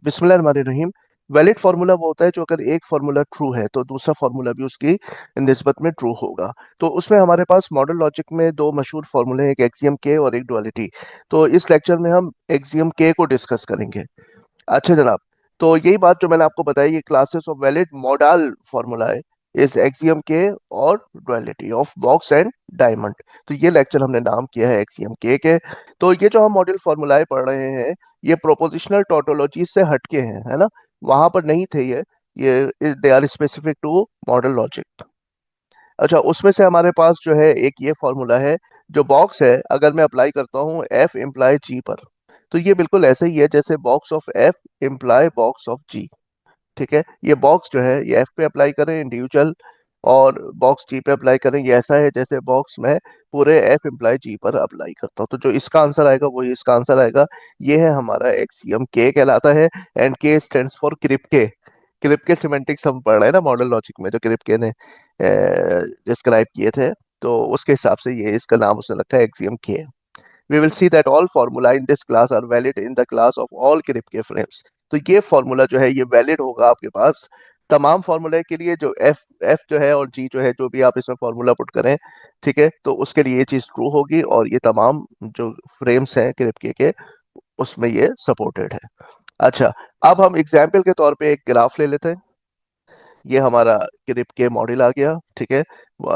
बिस्मिल्लाहिर्रहमानिर्रहीम। Valid formula वो होता है जो अगर एक फार्मूला ट्रू है तो दूसरा फार्मूला भी उसकी निस्बत में ट्रू होगा। तो उसमें हमारे पास मॉडल लॉजिक में दो मशहूर फार्मूले हैं, एक एक्सियम के और एक डुअलिटी। तो इस लेक्चर में हम एक्सियम के को डिस्कस करेंगे। अच्छा जनाब, तो यही बात जो मैंने आपको बताई, ये classes of valid model formula है इस एक्सियम के और duality of box and diamond. तो ये लेक्चर हमने नाम किया है एक्सियम के। तो ये जो हम मॉडल फार्मूलाए पढ़ रहे हैं, ये प्रोपोजिशनल टोटोलॉजी से हटके हैं, है ना। वहां पर नहीं थे ये they are specific to modal logic. अच्छा, उसमें से हमारे पास जो है एक ये फॉर्मूला है, जो बॉक्स है अगर मैं अप्लाई करता हूँ एफ इम्प्लाई जी पर, तो ये बिल्कुल ऐसे ही है जैसे box of F imply box of G. ठीक है, ये बॉक्स जो है ये एफ पे अप्लाई करें इंडिविजुअल, और बॉक्स जी पे अप्लाई करें, ये ऐसा है जैसे बॉक्स में पूरे एफ इम्प्लाई जी पर अप्लाई करता हूँ। तो जो इसका आंसर आएगा वही इसका आंसर आएगा। ये है हमारा एक्सियम के कहलाता है। एंड के स्टैंड्स फॉर क्रिप्के। क्रिप्के सिमेंटिक्स हम पढ़ रहे हैं ना मॉडल लॉजिक में, जो क्रिप्के ने डिस्क्राइब किए थे, तो उसके हिसाब से ये इसका नाम उसने रखा है एक्सियम के। We will see that all formula in this class are valid in the class of all Kripke frames। तो ये फॉर्मूला जो है ये वैलिड होगा आपके पास तमाम फार्मूले के लिए, जो एफ एफ जो है और जी जो है, जो भी आप इसमें फार्मूला पुट करें, ठीक है, तो उसके लिए ये चीज ट्रू होगी, और ये तमाम जो फ्रेम्स हैं क्रिप्के के उसमें ये सपोर्टेड है। अच्छा, अब हम एग्जाम्पल के तौर पे एक ग्राफ ले लेते हैं। ये हमारा क्रिप के मॉडल आ गया, ठीक है।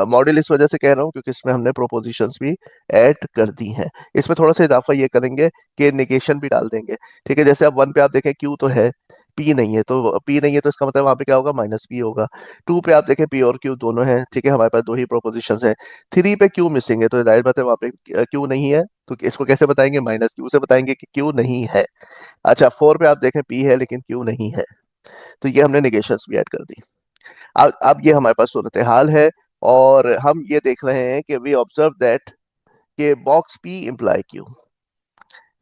मॉडल इस वजह से कह रहा हूँ क्योंकि इसमें हमने प्रोपोजिशंस भी ऐड कर दी हैं। इसमें थोड़ा सा इजाफा ये करेंगे कि नेगेशन भी डाल देंगे। ठीक है, जैसे अब वन पे आप देखें क्यू तो है, पी नहीं है, तो पी नहीं है तो इसका मतलब वहां पे क्या होगा, माइनस पी होगा। टू पे आप देखें पी और क्यू दोनों हैं, ठीक है, हमारे पास दो ही प्रोपोजिशन है। थ्री पे क्यू मिसिंग है, तो जाहिर बात है वहां पे क्यू नहीं है, तो इसको कैसे बताएंगे, माइनस क्यू से बताएंगे कि क्यू नहीं है। अच्छा, फोर पे आप देखें पी है लेकिन क्यू नहीं है, तो ये हमने नेगेशंस भी ऐड कर दी। अब ये हमारे पास सूरत हाल है, और हम ये देख रहे हैं कि वी ऑब्जर्व दैट कि बॉक्स पी इम्प्लाई क्यू,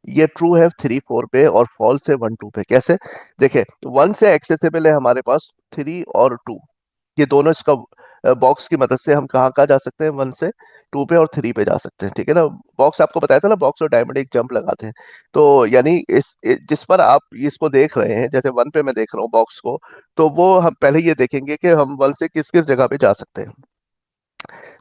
ये ट्रू है थ्री फोर पे और फॉल्स है वन टू पे। कैसे, देखें, वन से एक्सेसिबल है हमारे पास थ्री और टू, ये दोनों इसका बॉक्स की मदद से हम कहाँ कहाँ जा सकते हैं, वन से टू पे और थ्री पे जा सकते हैं, ठीक है ना। बॉक्स आपको बताया था ना, बॉक्स और डायमंड एक जंप लगाते हैं। तो यानी जिस पर आप इसको देख रहे हैं, जैसे वन पे मैं देख रहा हूँ बॉक्स को, तो वो हम पहले ये देखेंगे कि हम वन से किस किस जगह पे जा सकते हैं।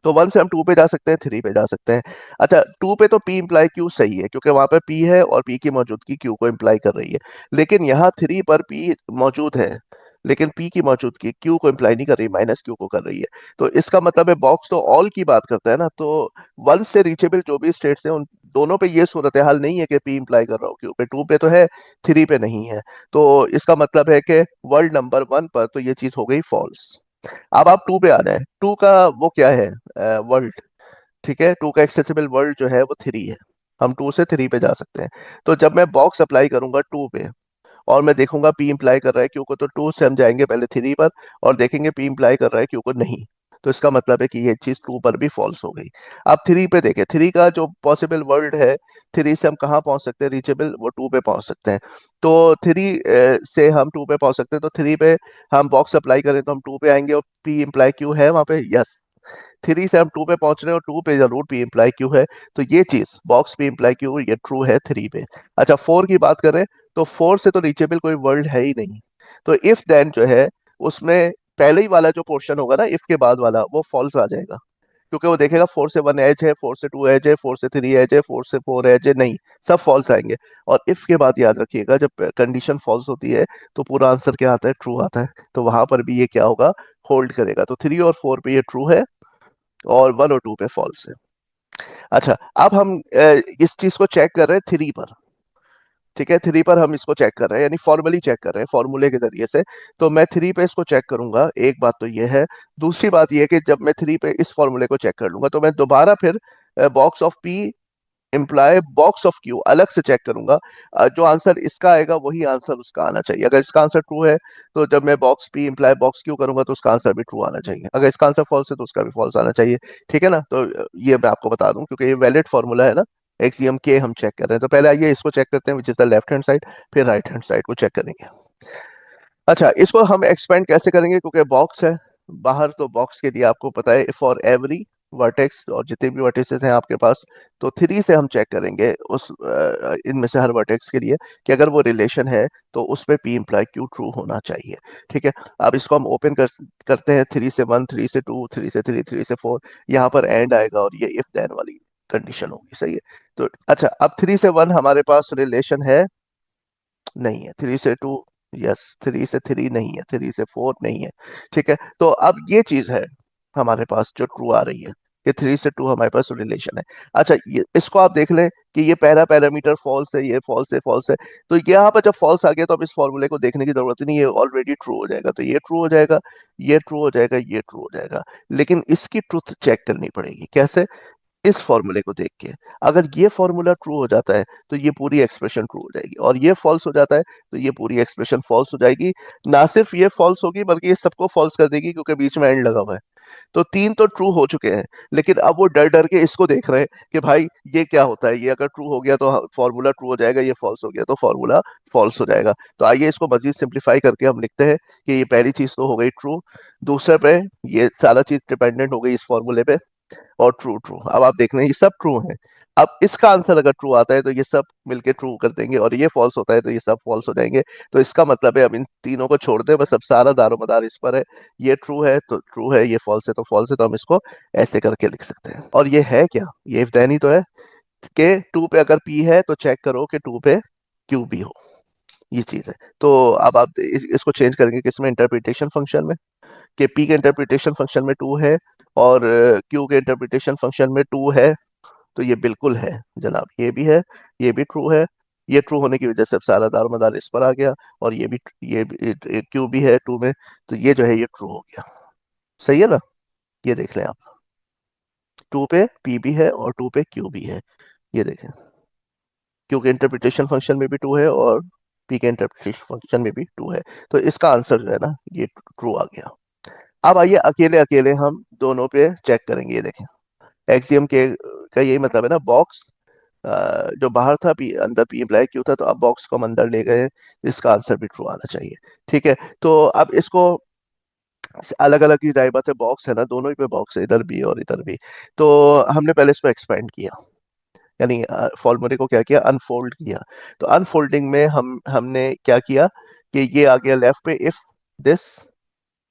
तो वन से हम टू पे जा सकते हैं, थ्री पे जा सकते हैं। अच्छा, टू पे तो पी इम्प्लाई क्यू सही है क्योंकि वहां पे पी है और पी की मौजूदगी क्यू को इम्प्लाई कर रही है। लेकिन यहाँ थ्री पर पी मौजूद है लेकिन पी की मौजूदगी क्यू को इम्प्लाई नहीं कर रही, माइनस क्यू को कर रही है। तो इसका मतलब है बॉक्स तो ऑल की बात करता है ना, तो वन से रीचेबल जो भी स्टेट्स हैं उन दोनों पे ये सूरत हाल नहीं है कि पी इम्प्लाई कर रहा हो क्यू पे, टू पे तो है, थ्री पे नहीं है। तो इसका मतलब है कि वर्ल्ड नंबर वन पर तो ये चीज हो गई फॉल्स। अब आप टू पे आ जाए, टू का वो क्या है, वर्ल्ड, ठीक है, टू का एक्सेसिबल वर्ल्ड जो है वो थ्री है, हम टू से थ्री पे जा सकते हैं। तो जब मैं बॉक्स अप्लाई करूंगा टू पे और मैं देखूंगा पी इम्प्लाई कर रहा है क्यू को, तो टू से हम जाएंगे पहले थ्री पर और देखेंगे पी इम्प्लाई कर रहा है क्यू को नहीं, तो इसका मतलब है कि ये चीज टू पर भी फॉल्स हो गई। अब थ्री पे देखें, थ्री का जो पॉसिबल वर्ल्ड है, थ्री से हम कहाँ पहुंच सकते हैं रीचेबल, वो टू पे पहुंच सकते हैं। तो थ्री से हम टू पे पहुंच सकते हैं, तो थ्री पे हम बॉक्स अप्लाई करें तो हम टू पे आएंगे और पी इम्प्लाई क्यू है वहां पे, यस। थ्री से हम टू पे पहुंच रहे हैं और टू पे जरूर पी इम्प्लाई क्यू है, तो ये चीज बॉक्स पी इम्प्लाई क्यू ये ट्रू है थ्री पे। अच्छा, फोर की बात करें तो फोर से तो रीचेबल कोई वर्ल्ड है ही नहीं, तो इफ देन जो है उसमें पहले ही वाला जो पोर्शन होगा ना, इफ के बाद वाला, वो फॉल्स आ जाएगा, क्योंकि वो देखेगा फोर से वन एज है, फोर से टू एज है, फोर से थ्री एज है, फोर से फोर एज है, नहीं, सब फॉल्स आएंगे। और इफ के बाद याद रखिएगा, जब कंडीशन फॉल्स होती है तो पूरा आंसर क्या आता है, ट्रू आता है, तो वहां पर भी ये क्या होगा, होल्ड करेगा। तो थ्री और फोर पे ये ट्रू है और वन और टू पे फॉल्स है। अच्छा, अब हम इस चीज को चेक कर रहे हैं थ्री पर, ठीक है, थ्री पर हम इसको चेक कर रहे हैं, यानी फॉर्मली चेक कर रहे हैं फॉर्मूले के जरिए से। तो मैं थ्री पे इसको चेक करूंगा, एक बात तो ये है। दूसरी बात ये है कि जब मैं थ्री पे इस फॉर्मूले को चेक कर लूंगा तो मैं दोबारा फिर box of P imply box of Q अलग से चेक करूंगा। जो आंसर इसका आएगा वही आंसर उसका आना चाहिए। अगर इसका आंसर ट्रू है तो जब मैं box P imply box Q करूंगा तो उसका आंसर भी ट्रू आना चाहिए, अगर इसका आंसर फॉल्स है तो उसका भी फॉल्स आना चाहिए। ठीक है ना, तो ये मैं आपको बता दूं क्योंकि ये वैलिड फॉर्मूला है ना, एक्सियम के हम चेक कर रहे हैं। तो पहले आइए इसको चेक करते हैं, which is the left hand side, फिर राइट हैंड साइड को चेक करेंगे। अच्छा, इसको हम एक्सपेंड कैसे करेंगे, क्योंकि बॉक्स है बाहर, तो बॉक्स के लिए आपको पता है फॉर एवरी वर्टेक्स और जितने भी वर्टिसेस हैं आपके पास, तो 3 से हम चेक करेंगे उस इनमें से हर वर्टेक्स के लिए कि अगर वो रिलेशन है तो उस पे पी इम्प्लाई क्यू ट्रू होना चाहिए। ठीक है, अब इसको हम ओपन करते हैं 3 से 1, 3 से 2, 3 से 3, 3 से 4, यहाँ पर एंड आएगा और ये इफ देन वाली कंडीशन होगी। सही है, तो अच्छा अब 3 से 1 हमारे पास रिलेशन है नहीं है, 3 से 2 यस, 3 से 3 नहीं है, 3 से 4 नहीं है। ठीक है, तो अब ये चीज है हमारे पास जो ट्रू आ रही है कि 3 से 2 हमारे पास रिलेशन है। अच्छा ये इसको आप देख लें कि ये पहला पैरामीटर फॉल्स है, ये फॉल्स है, फॉल्स है, तो यहाँ पर जब फॉल्स आ गया तो अब इस फॉर्मूले को देखने की जरूरत ही नहीं है, ऑलरेडी ट्रू हो जाएगा। तो ये ट्रू हो जाएगा, ये ट्रू हो जाएगा, ये ट्रू हो जाएगा। लेकिन इसकी ट्रुथ चेक करनी पड़ेगी, कैसे? इस फॉर्मूले को देख के अगर ये फॉर्मूला ट्रू हो जाता है तो ये पूरी एक्सप्रेशन ट्रू हो जाएगी, और ये फॉल्स हो जाता है तो ये पूरी एक्सप्रेशन फॉल्स हो जाएगी। ना सिर्फ ये फॉल्स होगी बल्कि ये सबको फॉल्स कर देगी, क्योंकि बीच में एंड लगा हुआ है। तो 3 तो ट्रू हो चुके हैं, लेकिन अब वो डर डर के इसको देख रहे हैं कि भाई ये क्या होता है, ये अगर ट्रू हो गया तो फॉर्मूला ट्रू हो जाएगा, ये फॉल्स हो गया तो फॉर्मूला फॉल्स हो जाएगा। तो आइए इसको मजीद सिंप्लीफाई करके हम लिखते हैं कि ये पहली चीज तो हो गई ट्रू, दूसरे पे ये सारा चीज डिपेंडेंट हो गई इस फॉर्मूले पे, और ट्रू ट्रू। अब आप देख लें ये सब ट्रू है। अब इसका आंसर अगर ट्रू आता है तो ये सब मिलके ट्रू कर देंगे, और ये फॉल्स होता है तो ये सब फॉल्स हो जाएंगे। तो इसका मतलब है अब इन तीनों को छोड़ दें, बस अब सारा दारोमदार इस पर है। ये ट्रू है तो ट्रू है, ये फॉल्स है तो फॉल्स है, तो हम इसको ऐसे करके लिख सकते हैं। और ये है क्या, ये इफ देन ही तो है कि 2 पे अगर पी है तो चेक करो कि 2 पे क्यू भी हो, ये चीज है। तो अब आप इसको चेंज करेंगे किसमें, इंटरप्रिटेशन फंक्शन में, कि पी के इंटरप्रिटेशन फंक्शन में 2 है और क्यू के इंटरप्रिटेशन फंक्शन में 2 है। तो ये बिल्कुल है जनाब, ये भी है, ये भी ट्रू है। ये ट्रू होने की वजह से अब सारा दारोमदार इस पर आ गया, और ये क्यू भी है 2 में, तो ये जो है ये ट्रू हो गया। सही है ना, ये देख लें आप, 2 पे पी भी है और 2 पे क्यू भी है, ये देखें, क्यू के इंटरप्रिटेशन फंक्शन में भी 2 है और पी के इंटरप्रिटेशन फंक्शन में भी 2 है। तो इसका आंसर जो है ना ये ट्रू आ गया। अब आइए अकेले अकेले हम दोनों पे चेक करेंगे। ये देखें, एक्सियम के का यही मतलब है ना, बॉक्स जो बाहर था पी, अंदर पी इम्प्लाई क्यू था, तो अब बॉक्स को हम अंदर ले गए, इसका आंसर भी ट्रू आना चाहिए। ठीक है, तो अब इसको अलग अलग ही जाहिर बात है, बॉक्स है ना, दोनों ही पे बॉक्स है, इधर भी और इधर भी। तो हमने पहले इसको एक्सपेंड किया, यानी फॉर्मूले को क्या किया, अनफोल्ड किया। तो अनफोल्डिंग में हमने क्या किया कि ये आ गया लेफ्ट पे, if this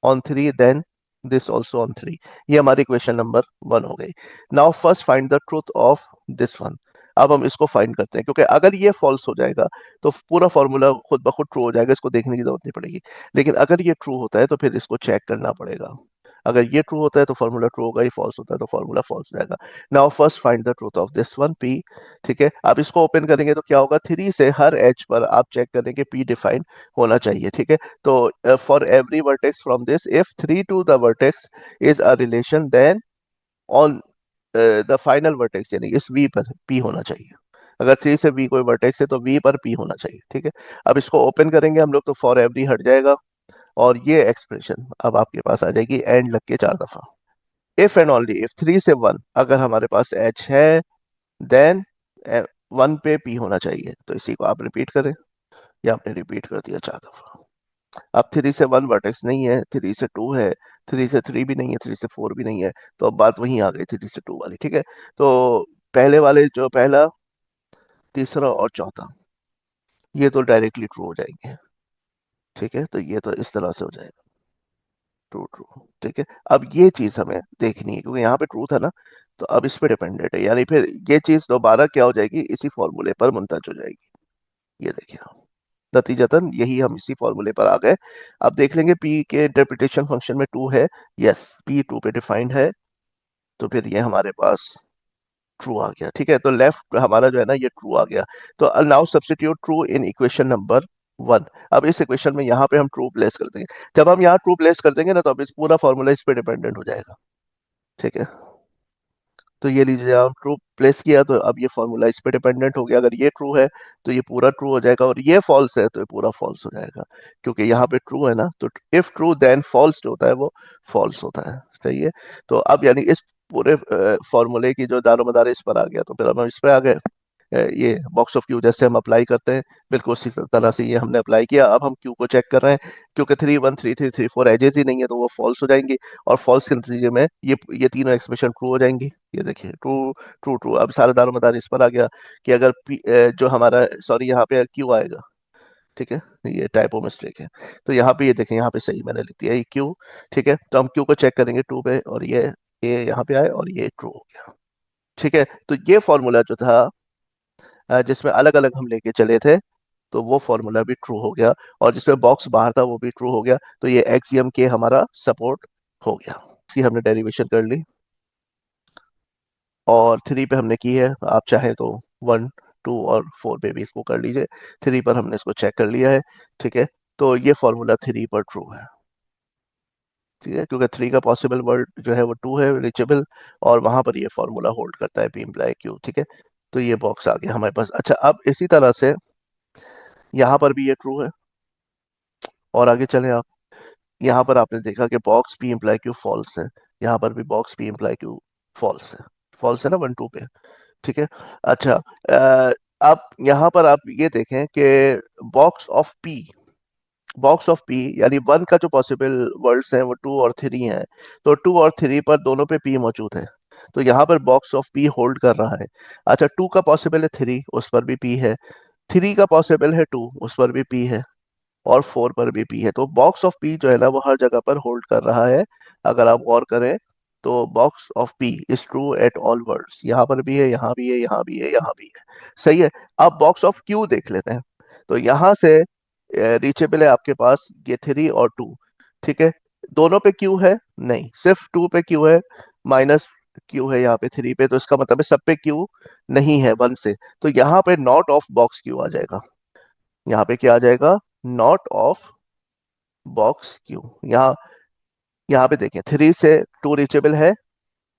on 3 then this also on 3। ये हमारी क्वेश्चन नंबर 1 हो गई। Now first find the truth of this one. अब हम इसको फाइंड करते हैं, क्योंकि अगर ये फॉल्स हो जाएगा तो पूरा फॉर्मूला खुद ब खुद ट्रू हो जाएगा, इसको देखने की जरूरत नहीं पड़ेगी। लेकिन अगर ये ट्रू होता है तो फिर इसको चेक करना पड़ेगा। अगर ये ट्रू होता है तो फॉर्मूला ट्रू होगा, ये फॉल्स होता है तो फॉर्मूला फॉल्स हो जाएगा। Now first find the truth of this one P. ठीक है, अब इसको ओपन करेंगे तो क्या होगा, 3 से हर एज पर आप चेक करेंगे पी डिफाइन होना चाहिए। ठीक है, तो for every vertex from this, if 3 to the vertex is a relation, then on the final vertex यानी इस v पर p होना चाहिए। अगर 3 से v कोई वर्टेक्स है तो v पर p होना चाहिए। ठीक है, अब इसको ओपन करेंगे हम लोग तो फॉर एवरी हट जाएगा, और ये एक्सप्रेशन अब आपके पास आ जाएगी एंड लग के 4 दफा। इफ एंड ओनली इफ 3 से 1 अगर हमारे पास h है, देन 1 पे p होना चाहिए। तो इसी को आप रिपीट करें, या आपने रिपीट कर दिया 4 दफा। अब 3 से 1 वर्टेक्स नहीं है, 3 से 2 है, 3 से 3 भी नहीं है, 3 से 4 भी नहीं है, तो अब बात वहीं आ गई 3 से 2 वाली। ठीक है, तो पहले वाले जो पहला, तीसरा और चौथा, ये तो डायरेक्टली ट्रू हो जाएंगे। ठीक है, तो ये तो इस तरह से हो जाएगा, ट्रू ट्रू। ठीक है, अब ये चीज हमें देखनी है क्योंकि यहाँ पे ट्रू था ना, तो अब इस पे डिपेंडेंट है, यानी फिर ये चीज दोबारा क्या हो जाएगी, इसी फॉर्मूले पर मुंतज हो जाएगी। ये देखिए, नतीजतन यही हम इसी फॉर्मूले पर आ गए। अब देख लेंगे पी के इंटरप्रिटेशन फंक्शन में 2 है, यस पी 2 पे डिफाइंड है, तो फिर ये हमारे पास ट्रू आ गया। ठीक है, तो लेफ्ट हमारा जो है ना ये ट्रू आ गया। तो now substitute true in equation number 1। अब इस इक्वेशन में यहाँ पे हम ट्रू प्लेस कर देंगे। जब हम यहाँ ट्रू प्लेस कर देंगे ना तो अब इस पूरा फॉर्मूला इस पे डिपेंडेंट हो जाएगा। ठीक है, तो ये लीजिए आप ट्रू प्लेस किया तो अब ये फॉर्मूला इस पे डिपेंडेंट हो गया। अगर ये ट्रू है तो ये पूरा ट्रू हो जाएगा, और ये फॉल्स है तो ये पूरा फॉल्स हो जाएगा, क्योंकि यहाँ पे ट्रू है ना, तो इफ ट्रू देन फॉल्स जो होता है वो फॉल्स होता है। सही है, तो अब यानी इस पूरे फॉर्मूले की जो दारोमदार इस पर आ गया, तो फिर अब हम इस पे आ गए। ये बॉक्स ऑफ क्यू जैसे हम अप्लाई करते हैं, बिल्कुल उसी तरह से ये हमने अप्लाई किया। अब हम क्यू को चेक कर रहे हैं, क्योंकि 3 1 3 3 3 4 एजेस ही नहीं है, तो वो फॉल्स हो जाएंगी, और फॉल्स के नतीजे में ये तीनों एक्सप्रेशन ट्रू हो जाएंगी। ये देखिए, ट्रू ट्रू ट्रू। अब सारा दारोमदार इस पर आ गया कि अगर जो हमारा, सॉरी यहाँ पे क्यू आएगा, ठीक है, ये टाइपो मिस्टेक है। तो यहाँ पे ये देखें, यहाँ पे सही मैंने लिख दिया ये क्यू, ठीक है। तो हम क्यू को चेक करेंगे टू पे, और ये यहाँ पे आए और ये ट्रू हो गया, ठीक है। तो ये फॉर्मूला जो था, जिसमें अलग अलग हम लेके चले थे, तो वो फॉर्मूला भी ट्रू हो गया, और जिसमें बॉक्स बाहर था वो भी ट्रू हो गया। तो ये एक्सियम के हमारा सपोर्ट हो गया। सी हमने डेरिवेशन कर ली, और थ्री पे हमने की है। आप चाहें तो वन, टू और फोर पे भी इसको कर लीजिए। थ्री पर हमने इसको चेक कर लिया है, ठीक है। तो ये फॉर्मूला थ्री पर ट्रू है, ठीक है, क्योंकि थ्री का पॉसिबल वर्ड जो है वो टू है, रीचेबल, और वहां पर ये फॉर्मूला होल्ड करता है, पी इम्प्लाई क्यू, ठीक है। तो ये बॉक्स आ गया हमारे पास। अच्छा, अब इसी तरह से यहाँ पर भी ये ट्रू है, और आगे चले आप। यहाँ पर आपने देखा कि box P imply Q false है, यहाँ पर भी box P imply Q false है। फॉल्स है ना, वन टू पे, ठीक है। अच्छा, अब यहाँ पर आप ये देखें कि box of P, box of P यानी वन का जो पॉसिबल वर्ड्स हैं वो टू और थ्री हैं, तो टू और थ्री पर दोनों पे पी मौजूद है, तो यहाँ पर बॉक्स ऑफ पी होल्ड कर रहा है। अच्छा, टू का पॉसिबल है थ्री, उस पर भी पी है। थ्री का पॉसिबल है टू, उस पर भी पी है, और फोर पर भी पी है। तो बॉक्स ऑफ पी जो है ना वो हर जगह पर होल्ड कर रहा है। अगर आप गौर करें तो box of P is true at all words, यहाँ पर भी है, यहाँ भी है, यहाँ भी है, यहाँ भी है, सही है। अब बॉक्स ऑफ क्यू देख लेते हैं। तो यहाँ से रीचेबल है आपके पास ये थ्री और टू, ठीक है। दोनों पे क्यू है नहीं, सिर्फ टू पे क्यू है, माइनस क्यू है यहाँ पे थ्री पे, तो इसका मतलब है सब पे क्यू नहीं है वन से। तो यहाँ पे नॉट ऑफ बॉक्स क्यू आ जाएगा। यहाँ पे क्या आ जाएगा, नॉट ऑफ बॉक्स क्यू। यहाँ यहाँ पे देखें, थ्री से टू रीचेबल है,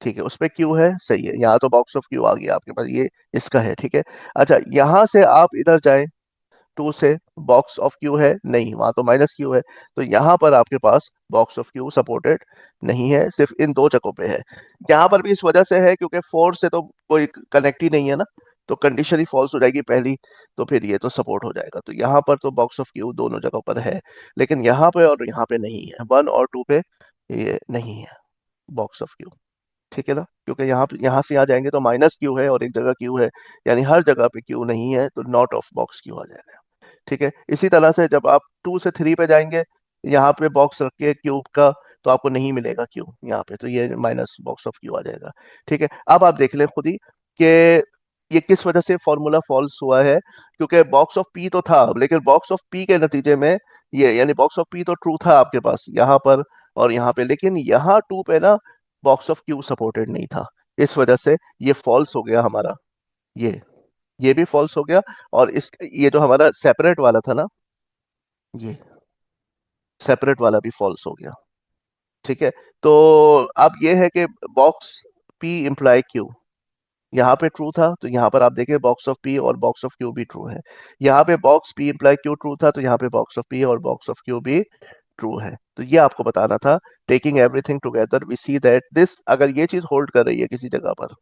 ठीक है, उस पे क्यू है, सही है। यहाँ तो बॉक्स ऑफ क्यू आ गया आपके पास, ये इसका है, ठीक है। अच्छा, यहाँ से आप इधर जाएं, टू से बॉक्स ऑफ क्यू है नहीं, वहां तो माइनस क्यू है, तो यहाँ पर आपके पास बॉक्स ऑफ क्यू सपोर्टेड नहीं है, सिर्फ इन दो जगहों पे है। यहाँ पर भी इस वजह से है क्योंकि फोर से तो कोई कनेक्ट ही नहीं है ना, तो कंडीशन ही फॉल्स हो जाएगी पहली, तो फिर ये तो सपोर्ट हो जाएगा। तो यहाँ पर तो बॉक्स ऑफ क्यू दोनों जगहों पर है, लेकिन यहाँ पे और यहाँ पे नहीं है, वन और टू पे ये नहीं है बॉक्स ऑफ क्यू, ठीक है ना, क्योंकि यहाँ से यहाँ जाएंगे तो माइनस क्यू है और एक जगह क्यू है, यानी हर जगह पे क्यू नहीं है, तो नॉट ऑफ बॉक्स क्यू आ जाएगा, ठीक है। इसी तरह से जब आप टू से थ्री पे जाएंगे, यहाँ पे बॉक्स रख के क्यूब का, तो आपको नहीं मिलेगा क्यू यहाँ पे, तो ये माइनस बॉक्स ऑफ क्यू आ जाएगा, ठीक है। अब आप देख लें खुद ही कि ये किस वजह से फॉर्मूला फॉल्स हुआ है, क्योंकि बॉक्स ऑफ पी तो था, लेकिन बॉक्स ऑफ पी के नतीजे में ये, यानी बॉक्स ऑफ पी तो ट्रू था आपके पास यहाँ पर और यहाँ पे, लेकिन यहाँ टू पे ना बॉक्स ऑफ क्यू सपोर्टेड नहीं था, इस वजह से ये फॉल्स हो गया हमारा, ये भी फॉल्स हो गया। और इस ये जो हमारा सेपरेट वाला था ना, ये सेपरेट वाला भी फॉल्स हो गया, ठीक है। तो अब ये है कि बॉक्स पी इम्प्लाई क्यू यहाँ पे ट्रू था, तो यहाँ पर आप देखें बॉक्स ऑफ पी और बॉक्स ऑफ क्यू भी ट्रू है। यहाँ पे box P imply Q true था, तो यहाँ पे बॉक्स ऑफ पी और बॉक्स ऑफ क्यू भी ट्रू है। तो ये आपको बताना था। Taking everything together we see that this, अगर ये चीज होल्ड कर रही है किसी जगह पर,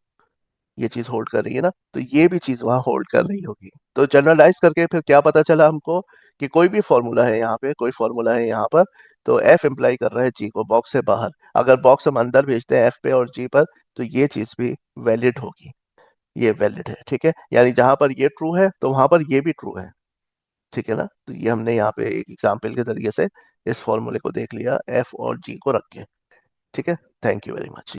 ये चीज होल्ड कर रही है ना, तो ये भी चीज वहां होल्ड कर रही होगी। तो जनरलाइज करके फिर क्या पता चला हमको, कि कोई भी फॉर्मूला है यहाँ पे, कोई फॉर्मूला है यहाँ पर, तो एफ इम्प्लाई कर रहा है जी को बॉक्स से बाहर, अगर बॉक्स हम अंदर भेजते हैं एफ पे और जी पर, तो ये चीज भी वैलिड होगी, ये वैलिड है, ठीक है। यानी जहां पर ये ट्रू है तो वहां पर ये भी ट्रू है, ठीक है ना। तो ये हमने यहाँ पे एक एग्जाम्पल के जरिए से इस फॉर्मूले को देख लिया, एफ और जी को रख के, ठीक है। Thank you very much.